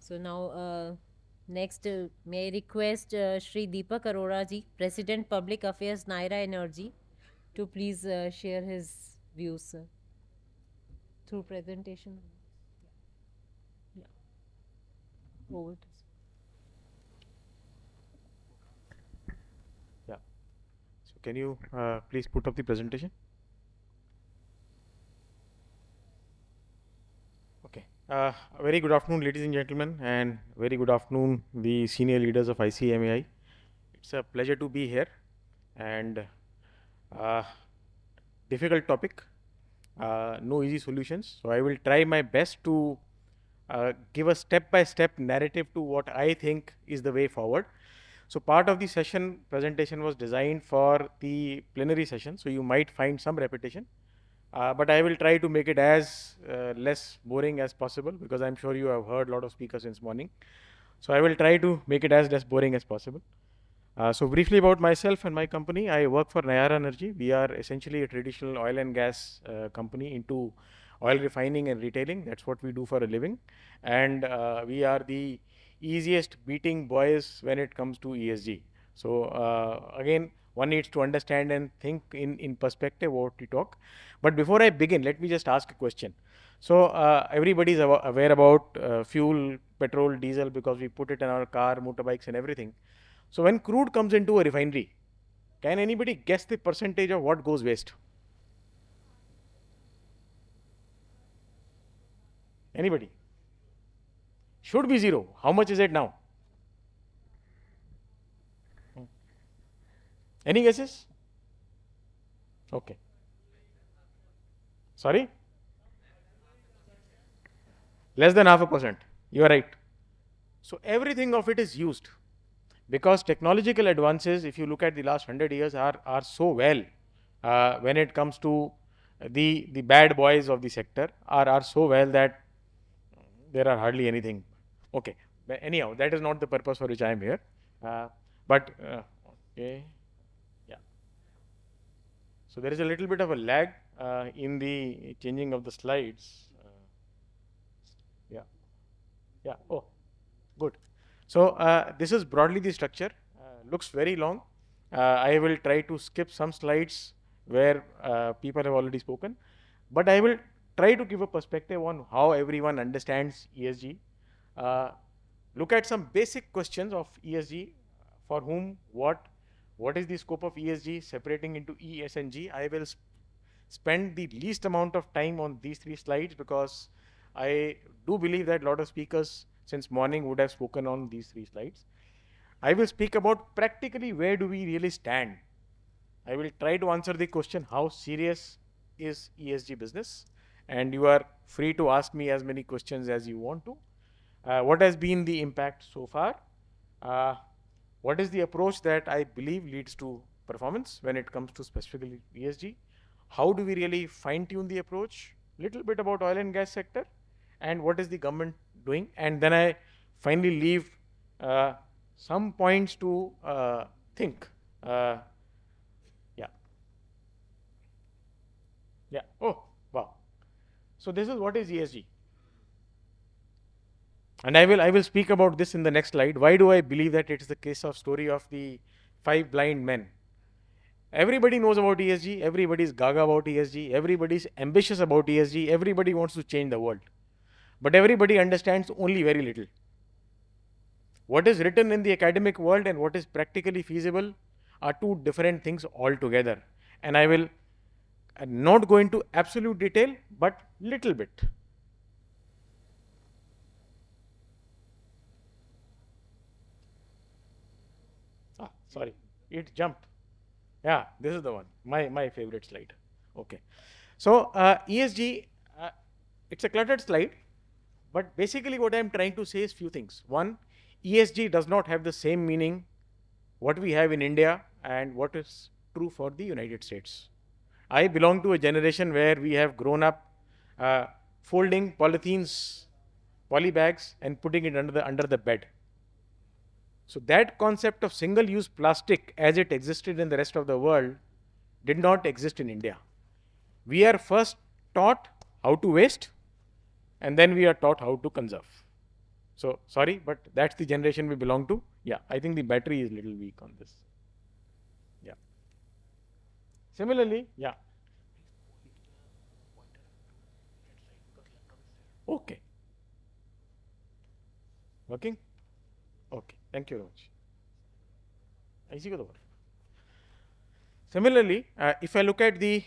So now, next, may I request Shri Deepak Arora ji, President Public Affairs, Naira Energy, to please share his views through presentation. Yeah, over to you. Yeah. So can you please put up the presentation? Okay. A very good afternoon, ladies and gentlemen, and very good afternoon, the senior leaders of ICMAI. It's a pleasure to be here, and uh, difficult topic, no easy solutions. So I will try my best to give a step-by-step narrative to what I think is the way forward. So part of the session presentation was designed for the plenary session, so you might find some repetition. But I will try to make it as less boring as possible, because I'm sure you have heard a lot of speakers since morning. So I will try to make it as less boring as possible. So briefly about myself and my company, I work for Nayara Energy. We are essentially a traditional oil and gas company into oil refining and retailing. That's what we do for a living. And we are the easiest beating boys when it comes to ESG. So again, one needs to understand and think in perspective what we talk. But before I begin, let me just ask a question. So everybody is aware about fuel, petrol, diesel, because we put it in our car, motorbikes and everything. So when crude comes into a refinery, can anybody guess the percentage of what goes waste? Anybody? Should be zero. How much is it now? Any guesses? Okay. Sorry? Less than half a percent. You are right. So everything of it is used, because technological advances, if you look at the last 100 years, are so well when it comes to the bad boys of the sector are so well that there are hardly anything. Okay. But anyhow, that is not the purpose for which I am here. Uh, but okay, yeah. So there is a little bit of a lag in the changing of the slides. Yeah, yeah. Oh, good. So this is broadly the structure. Looks very long. I will try to skip some slides where people have already spoken, but I will try to give a perspective on how everyone understands ESG. Uh, Look at some basic questions of ESG: for whom, what is the scope of ESG, separating into E, S, and G. I will spend the least amount of time on these three slides, because I do believe that a lot of speakers since morning would have spoken on these three slides. I will speak about practically where do we really stand. I will try to answer the question, how serious is ESG business? And you are free to ask me as many questions as you want to. What has been the impact so far? Uh, what is the approach that I believe leads to performance when it comes to specifically ESG? How do we really fine tune the approach? Little bit about oil and gas sector, and what is the government doing? And then I finally leave uh, some points to think. Uh, yeah, yeah. Oh, wow. So this is what is ESG. And I will speak about this in the next slide. Why do I believe that it is the case of story of the five blind men? Everybody knows about ESG. Everybody is gaga about ESG. Everybody is ambitious about ESG. Everybody wants to change the world. But everybody understands only very little. What is written in the academic world and what is practically feasible are two different things altogether. And I will not go into absolute detail, but little bit. Ah, sorry, it jumped. Yeah, this is the one. My favorite slide. Okay. So ESG, it's a cluttered slide, but basically what I'm trying to say is few things. One, ESG does not have the same meaning what we have in India and what is true for the United States. I belong to a generation where we have grown up uh, folding polythenes, poly bags, and putting it under the bed. So that concept of single-use plastic as it existed in the rest of the world did not exist in India. We are first taught how to waste, and then we are taught how to conserve. So sorry, but that's the generation we belong to. Yeah, I think the battery is little weak on this. Yeah. Similarly, yeah. Okay. Working? Okay. Thank you very much. Easy go. Similarly, if I look at the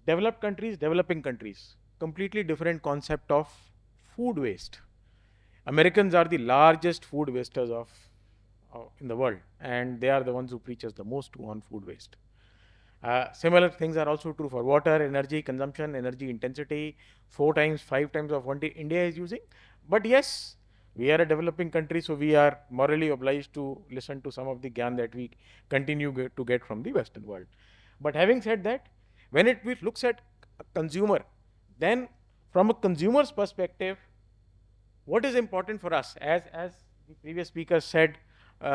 developed countries, developing countries, completely different concept of food waste. Americans are the largest food wasters of in the world, and they are the ones who preach us the most on food waste. Similar things are also true for water, energy consumption, energy intensity, 4 times, 5 times of what India is using. But yes, we are a developing country, so we are morally obliged to listen to some of the gyan that we continue to get from the Western world. But having said that, when it looks at a consumer, then from a consumer's perspective, what is important for us, as the previous speaker said,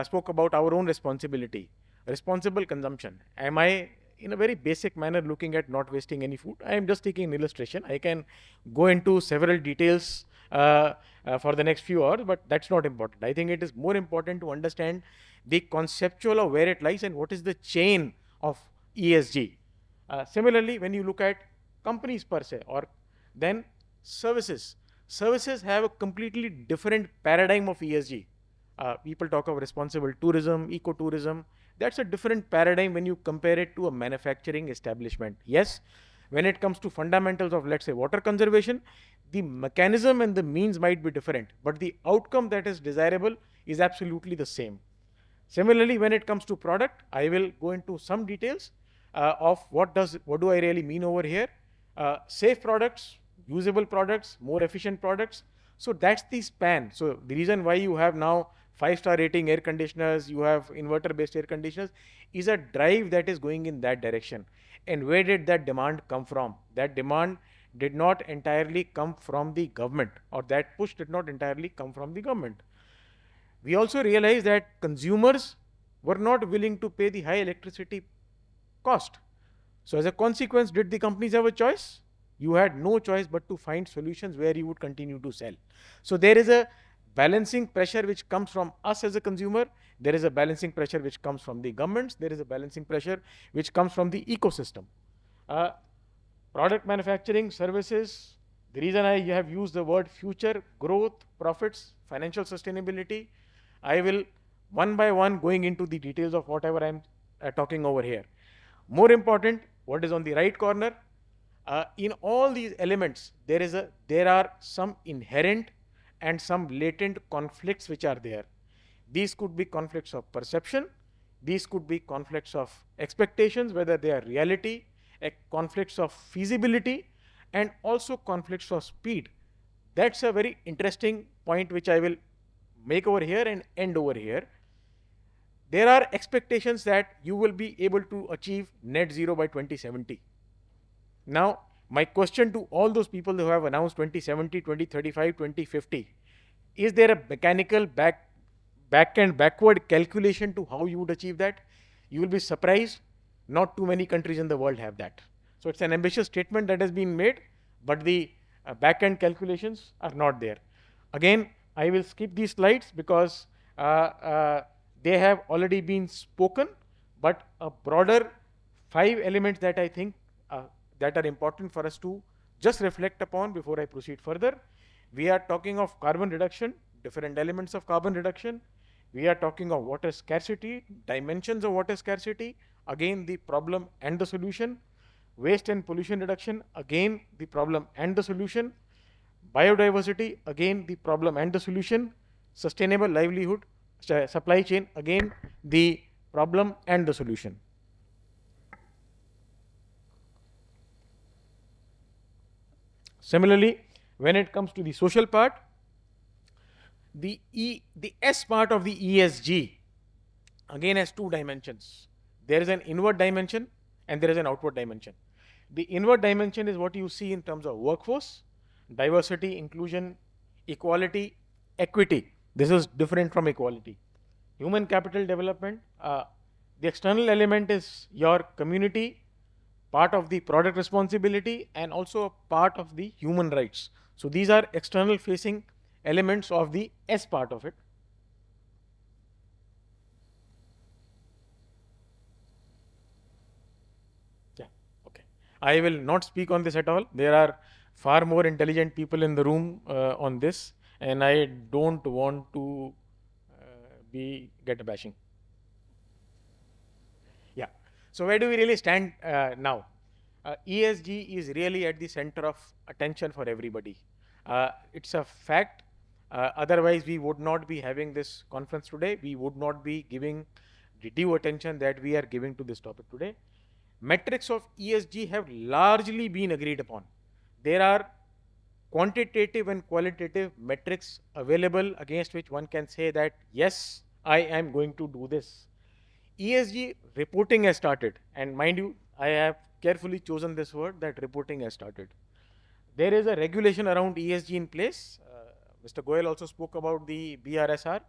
spoke about our own responsibility, responsible consumption. Am I in a very basic manner looking at not wasting any food? I am just taking an illustration. I can go into several details for the next few hours, but that's not important. I think it is more important to understand the conceptual of where it lies and what is the chain of ESG. Similarly, when you look at companies per se, or then services, services have a completely different paradigm of ESG. People talk of responsible tourism, ecotourism. That's a different paradigm when you compare it to a manufacturing establishment. Yes, when it comes to fundamentals of, let's say, water conservation, the mechanism and the means might be different, but the outcome that is desirable is absolutely the same. Similarly, when it comes to product, I will go into some details of what do I really mean over here. Safe products, usable products, more efficient products. So that's the span. So the reason why you have now 5-star rating air conditioners, you have inverter based air conditioners, is a drive that is going in that direction. And where did that demand come from? That demand did not entirely come from the government, or that push did not entirely come from the government. We also realized that consumers were not willing to pay the high electricity cost. So as a consequence, did the companies have a choice? You had no choice but to find solutions where you would continue to sell. So there is a balancing pressure which comes from us as a consumer. There is a balancing pressure which comes from the governments. There is a balancing pressure which comes from the ecosystem. Uh, Product manufacturing, services. The reason I have used the word future, growth, profits, financial sustainability, I will one by one going into the details of whatever I'm talking over here. More important, what is on the right corner? In all these elements, there are some inherent and some latent conflicts which are there. These could be conflicts of perception. These could be conflicts of expectations, whether they are reality, conflicts of feasibility, and also conflicts of speed. That's a very interesting point which I will make over here and end over here. There are expectations that you will be able to achieve net zero by 2070. Now, my question to all those people who have announced 2070, 2035, 2050, is there a mechanical back and backward calculation to how you would achieve that? You will be surprised. Not too many countries in the world have that. So it's an ambitious statement that has been made, but the back end calculations are not there. Again, I will skip these slides because they have already been spoken, but a broader 5 elements that I think that are important for us to just reflect upon before I proceed further. We are talking of carbon reduction, different elements of carbon reduction. We are talking of water scarcity, dimensions of water scarcity, again the problem and the solution. Waste and pollution reduction, again the problem and the solution. Biodiversity, again the problem and the solution. Sustainable livelihood, supply chain, again the problem and the solution. Similarly, when it comes to the social part, the S part of the ESG again has 2 dimensions. There is an inward dimension and there is an outward dimension. The inward dimension is what you see in terms of workforce, diversity, inclusion, equality, equity. This is different from equality. Human capital development. The external element is your community, part of the product responsibility, and also a part of the human rights. So these are external facing elements of the S part of it. Yeah, okay. I will not speak on this at all. There are far more intelligent people in the room on this, and I don't want to be get a bashing. Yeah. So where do we really stand now? ESG is really at the center of attention for everybody. It's a fact. Otherwise, we would not be having this conference today. We would not be giving the due attention that we are giving to this topic today. Metrics of ESG have largely been agreed upon. There are quantitative and qualitative metrics available against which one can say that, yes, I am going to do this. ESG reporting has started, and mind you, I have carefully chosen this word, that reporting has started. There is a regulation around ESG in place. Mr. Goyal also spoke about the BRSR.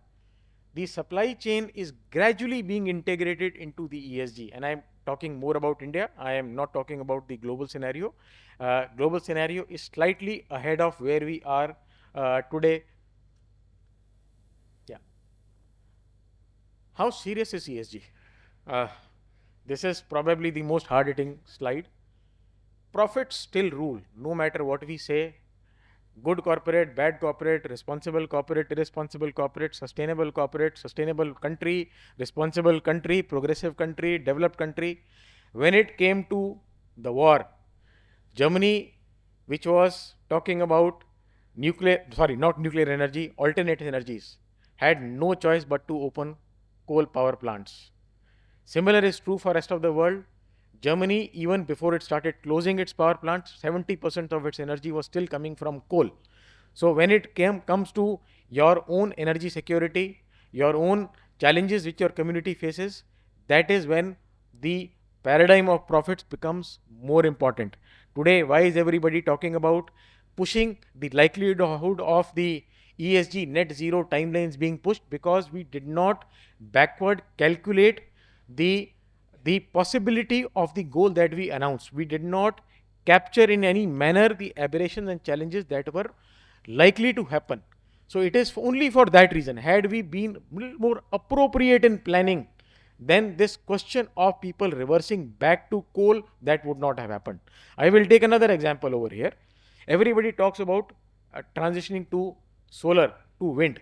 The supply chain is gradually being integrated into the ESG, and I'm talking more about India. I am not talking about the global scenario. Global scenario is slightly ahead of where we are today. Yeah. How serious is ESG? Uh, this is probably the most hard-hitting slide. Profits still rule, no matter what we say. Good corporate, bad corporate, responsible corporate, irresponsible corporate, sustainable country, responsible country, progressive country, developed country. When it came to the war, Germany, which was talking about not nuclear energy, alternate energies, had no choice but to open coal power plants. Similar is true for rest of the world. Germany, even before it started closing its power plants, 70% of its energy was still coming from coal. So when it comes to your own energy security, your own challenges which your community faces, that is when the paradigm of profits becomes more important. Today, why is everybody talking about pushing the likelihood of the ESG net zero timelines being pushed? Because we did not backward calculate the possibility of the goal that we announced. We did not capture in any manner the aberrations and challenges that were likely to happen. So it is only for that reason. Had we been more appropriate in planning, then this question of people reversing back to coal, that would not have happened. I will take another example over here. Everybody talks about transitioning to solar, to wind.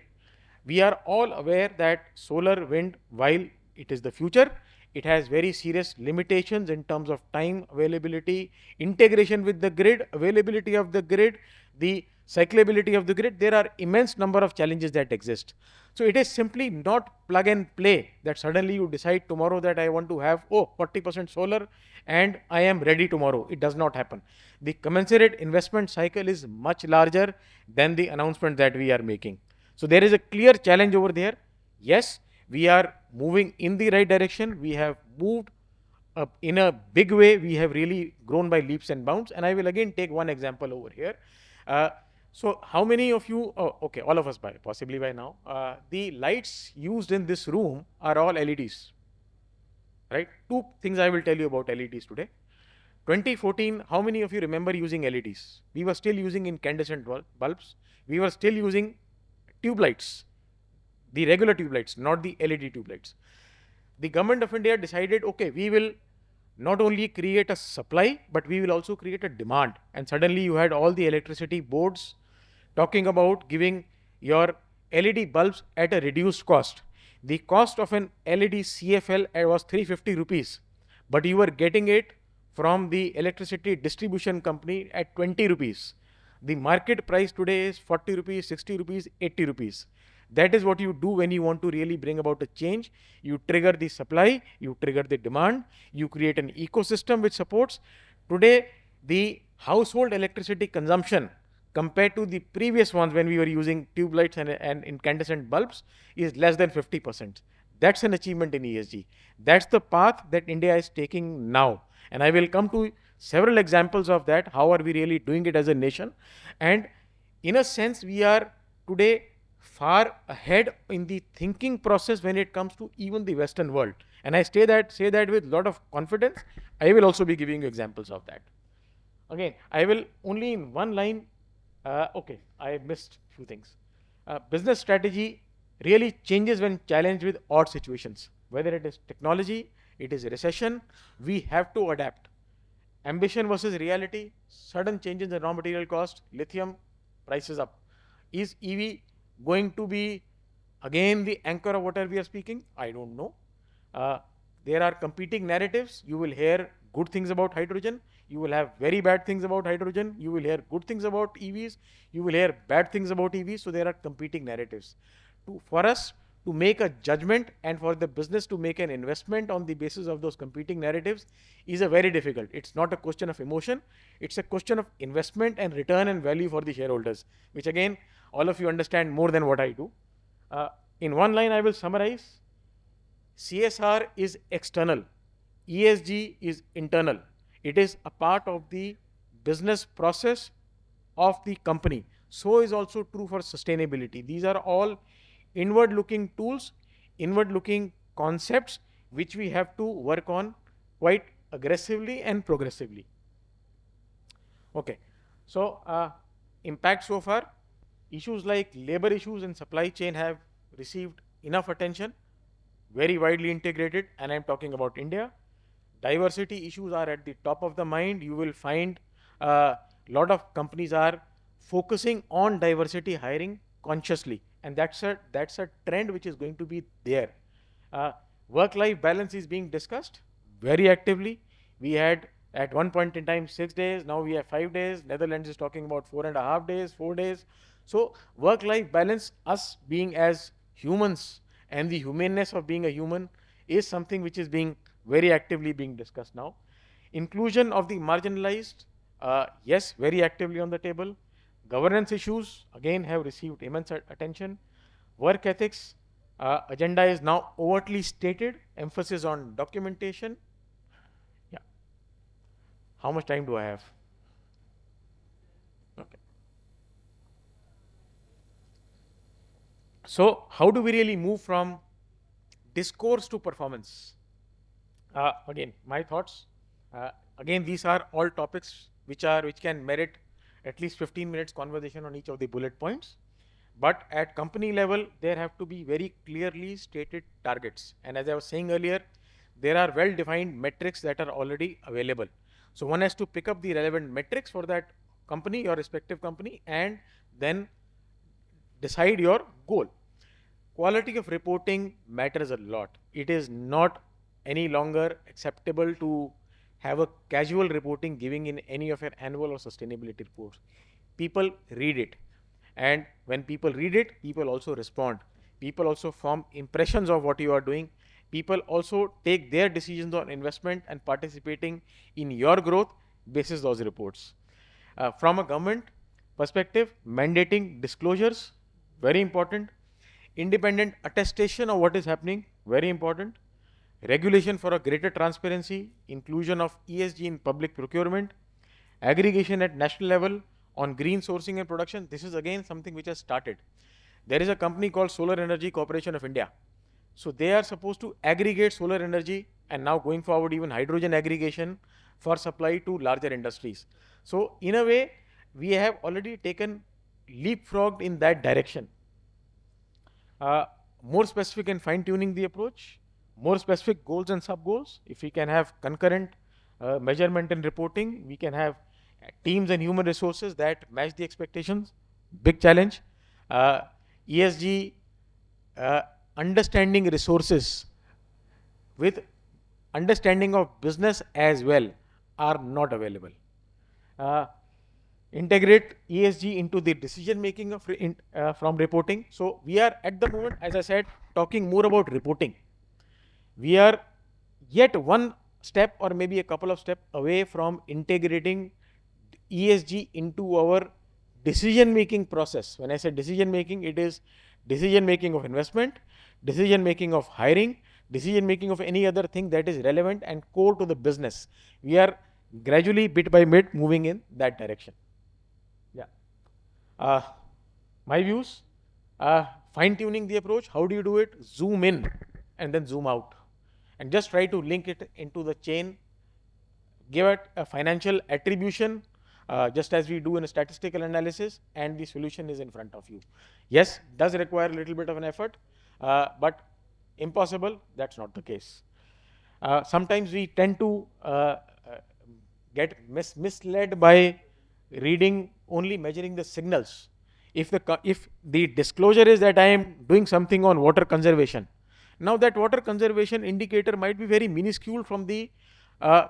We are all aware that solar, wind, while it is the future, it has very serious limitations in terms of time availability, integration with the grid, availability of the grid, the cyclability of the grid. There are immense number of challenges that exist. So it is simply not plug and play that suddenly you decide tomorrow that I want to have 40% solar and I am ready tomorrow. It does not happen. The commensurate investment cycle is much larger than the announcement that we are making. So there is a clear challenge over there. Yes, we are moving in the right direction. We have moved in a big way. We have really grown by leaps and bounds. And I will again take one example over here. So how many of you, okay, all of us possibly by now, the lights used in this room are all LEDs, right? Two things I will tell you about LEDs today. 2014, how many of you remember using LEDs? We were still using incandescent bulbs. We were still using tube lights, the regular tube lights, not the LED tube lights. The government of India decided, okay, we will not only create a supply, but we will also create a demand. And suddenly you had all the electricity boards talking about giving your LED bulbs at a reduced cost. The cost of an LED CFL was 350 rupees, but you were getting it from the electricity distribution company at 20 rupees. The market price today is 40 rupees, 60 rupees, 80 rupees. That is what you do when you want to really bring about a change. You trigger the supply, you trigger the demand, you create an ecosystem which supports. Today, the household electricity consumption compared to the previous ones when we were using tube lights and incandescent bulbs is less than 50%. That's an achievement in ESG. That's the path that India is taking now. And I will come to several examples of that. How are we really doing it as a nation? And in a sense, we are today far ahead in the thinking process when it comes to even the Western world. And I say that with a lot of confidence. I will also be giving you examples of that. Again, I will only in one line. Okay, I missed a few things. Business strategy really changes when challenged with odd situations. Whether it is technology, it is recession, we have to adapt. Ambition versus reality, sudden changes in raw material cost, lithium prices up. Is EV going to be again the anchor of whatever we are speaking? I don't know. Uh, there are competing narratives. You will hear good things about hydrogen. You will have very bad things about hydrogen. You will hear good things about EVs. You will hear bad things about EVs. So there are competing narratives. For us to make a judgment and for the business to make an investment on the basis of those competing narratives is a very difficult. It's not a question of emotion. It's a question of investment and return and value for the shareholders, which again, all of you understand more than what I do. In one line, I will summarize. CSR is external. ESG is internal. It is a part of the business process of the company. So is also true for sustainability. These are all inward looking tools, inward looking concepts which we have to work on quite aggressively and progressively. Okay, so impact so far, issues like labor issues and supply chain have received enough attention, very widely integrated, and I'm talking about India. Diversity issues are at the top of the mind. You will find a lot of companies are focusing on diversity hiring consciously, and that's a trend which is going to be there. Uh, Work-life balance is being discussed very actively. We had at one point in time 6 days, now we have 5 days. Netherlands is talking about 4.5 days, 4 days. So work-life balance, us being as humans and the humaneness of being a human is something which is being very actively being discussed now. Inclusion of the marginalized, yes, very actively on the table. Governance issues, again, have received immense attention. Work ethics, agenda is now overtly stated, emphasis on documentation. Yeah. How much time do I have? Okay. So, how do we really move from discourse to performance? Again, my thoughts. Again, these are all topics which can merit at least 15 minutes conversation on each of the bullet points. But at company level, there have to be very clearly stated targets. And as I was saying earlier, there are well-defined metrics that are already available. So one has to pick up the relevant metrics for that company, your respective company, and then decide your goal. Quality of reporting matters a lot. It is not any longer acceptable to have a casual reporting giving in any of your annual or sustainability reports. People read it. And when people read it, people also respond. People also form impressions of what you are doing. People also take their decisions on investment and participating in your growth basis those reports. From a government perspective, mandating disclosures, very important. Independent attestation of what is happening, very important. Regulation for a greater transparency, inclusion of ESG in public procurement, aggregation at national level on green sourcing and production. This is again something which has started. There is a company called Solar Energy Corporation of India. So they are supposed to aggregate solar energy and now going forward even hydrogen aggregation for supply to larger industries. So in a way, we have already taken leapfrogged in that direction. More specific and fine tuning the approach, more specific goals and sub goals. If we can have concurrent measurement and reporting, we can have teams and human resources that match the expectations. Big challenge. ESG, understanding resources with understanding of business as well are not available. Integrate ESG into the decision making of from reporting. So we are at the moment, as I said, talking more about reporting. We are yet one step or maybe a couple of steps away from integrating ESG into our decision making process. When I say decision making, it is decision making of investment, decision making of hiring, decision making of any other thing that is relevant and core to the business. We are gradually, bit by bit, moving in that direction. Yeah. My views, fine tuning the approach. How do you do it? Zoom in and then zoom out and just try to link it into the chain. Give it a financial attribution just as we do in a statistical analysis, and the solution is in front of you. Yes, does require a little bit of an effort, but impossible, that's not the case. Sometimes we tend to get misled by reading only measuring the signals. If the disclosure is that I am doing something on water conservation, now that water conservation indicator might be very minuscule from the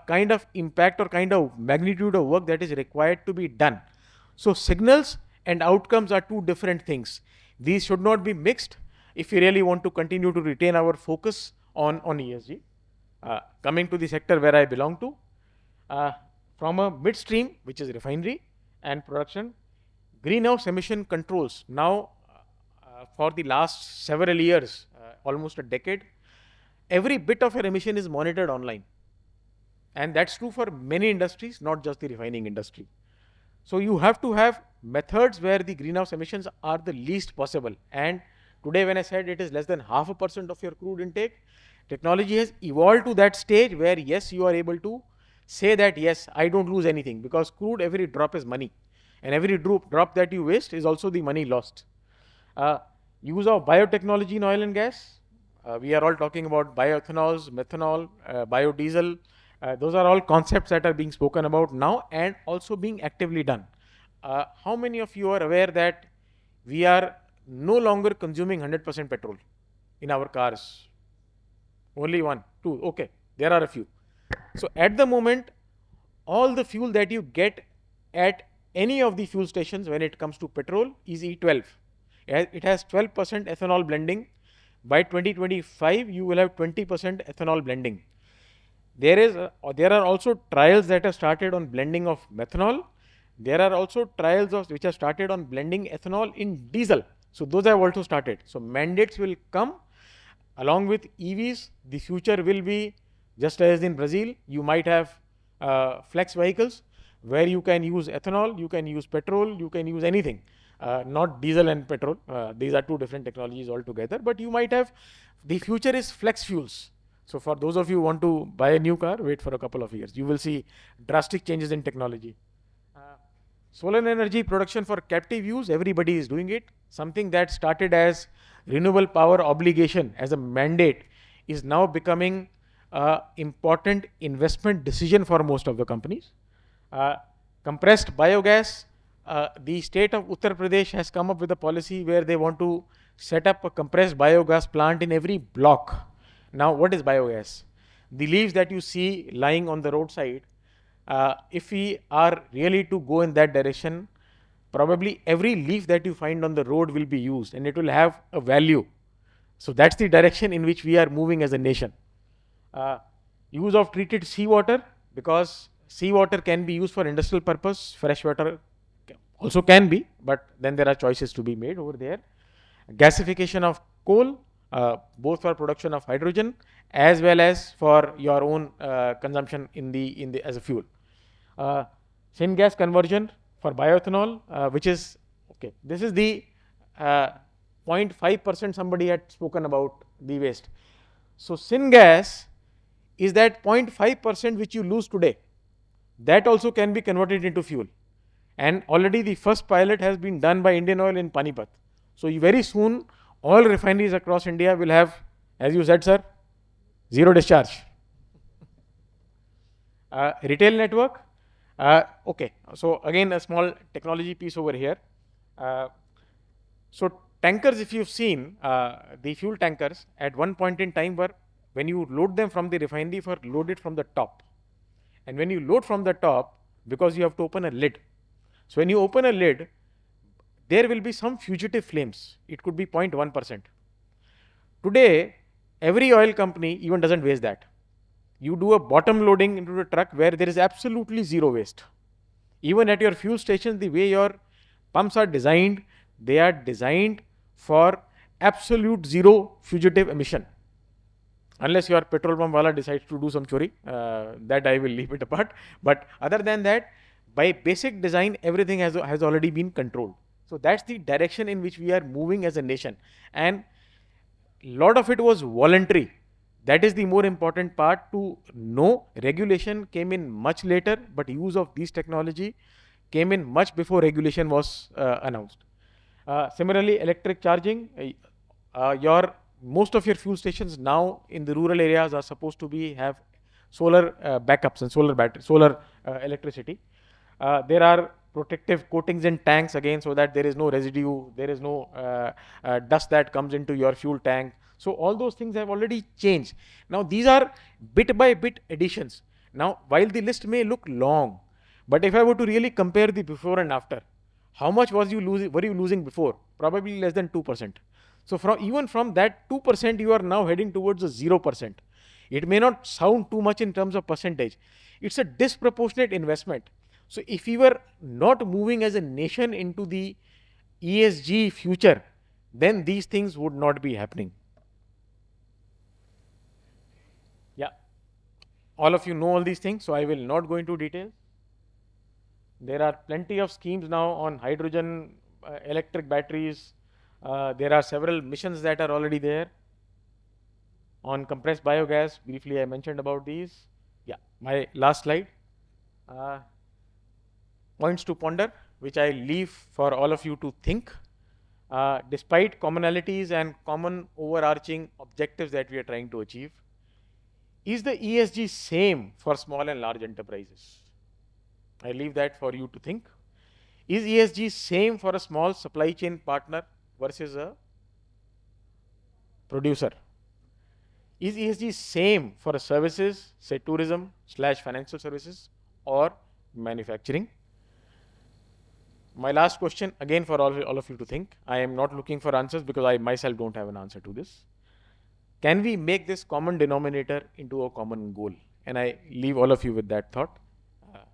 kind of impact or kind of magnitude of work that is required to be done. So signals and outcomes are two different things. These should not be mixed if we really want to continue to retain our focus on ESG. Coming to the sector where I belong to, from a midstream, which is refinery and production, greenhouse emission controls now for the last several years, almost a decade, every bit of your emission is monitored online. And that's true for many industries, not just the refining industry. So you have to have methods where the greenhouse emissions are the least possible. And today when I said it is less than 0.5% of your crude intake, technology has evolved to that stage where yes, you are able to say that yes, I don't lose anything, because crude, every drop is money. And every drop that you waste is also the money lost. Use of biotechnology in oil and gas. We are all talking about bioethanols, methanol, biodiesel. Those are all concepts that are being spoken about now and also being actively done. How many of you are aware that we are no longer consuming 100% petrol in our cars? Only one, two, okay, there are a few. So at the moment, all the fuel that you get at any of the fuel stations when it comes to petrol is E12. It has 12% ethanol blending. By 2025, you will have 20% ethanol blending. There are also trials that have started on blending of methanol. There are also trials which have started on blending ethanol in diesel. So those have also started. So mandates will come along with EVs. The future will be just as in Brazil. You might have flex vehicles where you can use ethanol, you can use petrol, you can use anything. Not diesel and petrol. These are two different technologies altogether. But you might have, the future is flex fuels. So for those of you who want to buy a new car, wait for a couple of years. You will see drastic changes in technology. Solar energy production for captive use, everybody is doing it. Something that started as renewable power obligation as a mandate is now becoming an important investment decision for most of the companies. Compressed biogas, the state of Uttar Pradesh has come up with a policy where they want to set up a compressed biogas plant in every block. Now, what is biogas? The leaves that you see lying on the roadside, if we are really to go in that direction, probably every leaf that you find on the road will be used and it will have a value. So that's the direction in which we are moving as a nation. Use of treated seawater, because seawater can be used for industrial purpose, freshwater also can be, but then there are choices to be made over there. Gasification of coal, both for production of hydrogen as well as for your own consumption in the as a fuel. Syngas conversion for bioethanol, which is okay. This is the 0.5% somebody had spoken about the waste. So syngas is that 0.5% which you lose today. That also can be converted into fuel. And already the first pilot has been done by Indian Oil in Panipat. So very soon, all refineries across India will have, as you said, sir, zero discharge. Retail network. Okay, so again, a small technology piece over here. So tankers, if you've seen, the fuel tankers at one point in time were, when you load them from the refinery, were loaded from the top. And when you load from the top, because you have to open a lid. So when you open a lid, there will be some fugitive flames. It could be 0.1%. Today, every oil company even doesn't waste that. You do a bottom loading into the truck where there is absolutely zero waste. Even at your fuel station, the way your pumps are designed, they are designed for absolute zero fugitive emission. Unless your petrol pump wala decides to do some chori, that I will leave it apart. But other than that, by basic design, everything has already been controlled. So that's the direction in which we are moving as a nation. And a lot of it was voluntary. That is the more important part to know. Regulation came in much later, but use of these technology came in much before regulation was announced. Similarly, electric charging, your most of your fuel stations now in the rural areas are supposed to have solar backups and solar electricity. There are protective coatings in tanks again, so that there is no residue, there is no dust that comes into your fuel tank. So all those things have already changed. Now these are bit by bit additions. Now while the list may look long, but if I were to really compare the before and after, how much were you losing before? Probably less than 2%. So even from that 2%, you are now heading towards a 0%. It may not sound too much in terms of percentage. It's a disproportionate investment. So if we were not moving as a nation into the ESG future, then these things would not be happening. Yeah. All of you know all these things, so I will not go into detail. There are plenty of schemes now on hydrogen, electric batteries. There are several missions that are already there. On compressed biogas, briefly I mentioned about these. Yeah, my last slide. Points to ponder, which I leave for all of you to think. Despite commonalities and common overarching objectives that we are trying to achieve, is the ESG same for small and large enterprises? I leave that for you to think. Is ESG same for a small supply chain partner versus a producer? Is ESG same for a services, say tourism / financial services or manufacturing? My last question, again for all of you to think. I am not looking for answers because I myself don't have an answer to this. Can we make this common denominator into a common goal? And I leave all of you with that thought.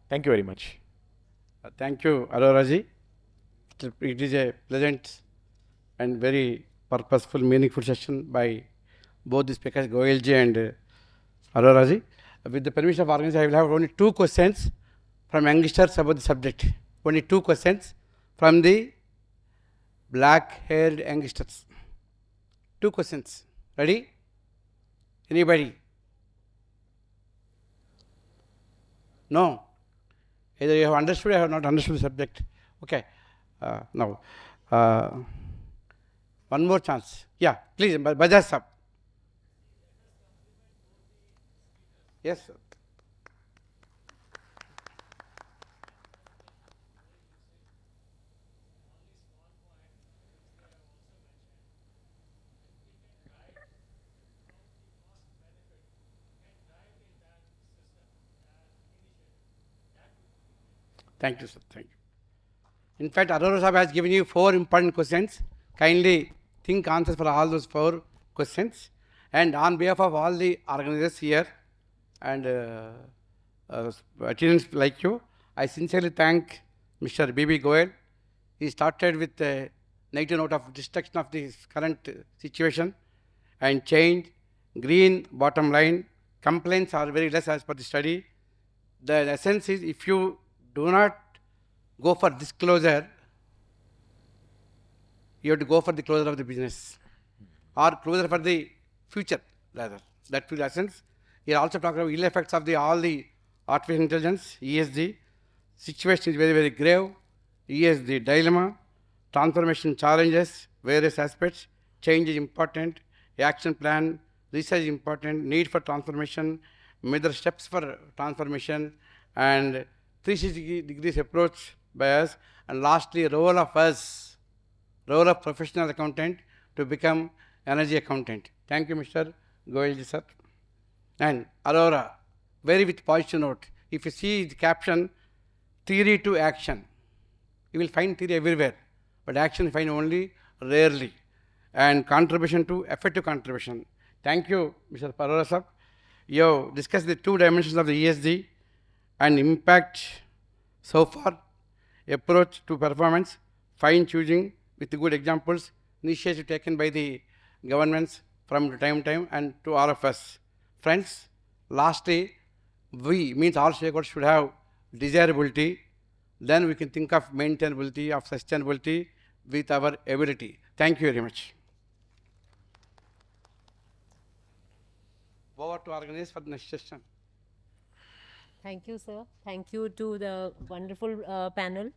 Thank you very much. Thank you, Arora ji. It is a pleasant and very purposeful, meaningful session by both the speakers, Goyal ji and Arora ji. With the permission of organizers, I will have only 2 questions from youngsters about the subject. Only 2 questions from the black-haired youngsters. 2 questions. Ready? Anybody? No? Either you have understood or have not understood the subject. Okay. Now, one more chance. Yeah, please, Bajaj sir. Yes, sir. Thank you, sir. Thank you. In fact, Arora Sahab has given you 4 important questions. Kindly think answers for all those 4 questions. And on behalf of all the organizers here and attendants like you, I sincerely thank Mr. B.B. Goyal. He started with a negative note of destruction of the current situation and change, green bottom line. Complaints are very less as per the study. The essence is if you do not go for disclosure, you have to go for the closure of the business or closure for the future rather. That will essence. Here also talk about ill effects of all the artificial intelligence, ESG. Situation is very, very grave. ESG dilemma, transformation challenges, various aspects. Change is important. Action plan, research is important. Need for transformation, major steps for transformation, and 360 degrees approach by us, and lastly, role of professional accountant to become energy accountant. Thank you, Mr. Goyal sir. And Arora, very with positive note. If you see the caption, theory to action, you will find theory everywhere, but action you find only rarely. And contribution to effective contribution. Thank you, Mr. Arora sir. You have discussed the 2 dimensions of the ESG and impact so far, approach to performance, fine choosing with good examples, initiative taken by the governments from time to time and to all of us. Friends, lastly, we means all stakeholders should have desirability, then we can think of maintainability, of sustainability with our ability. Thank you very much. Over to organize for the next session. Thank you, sir. Thank you to the wonderful panel.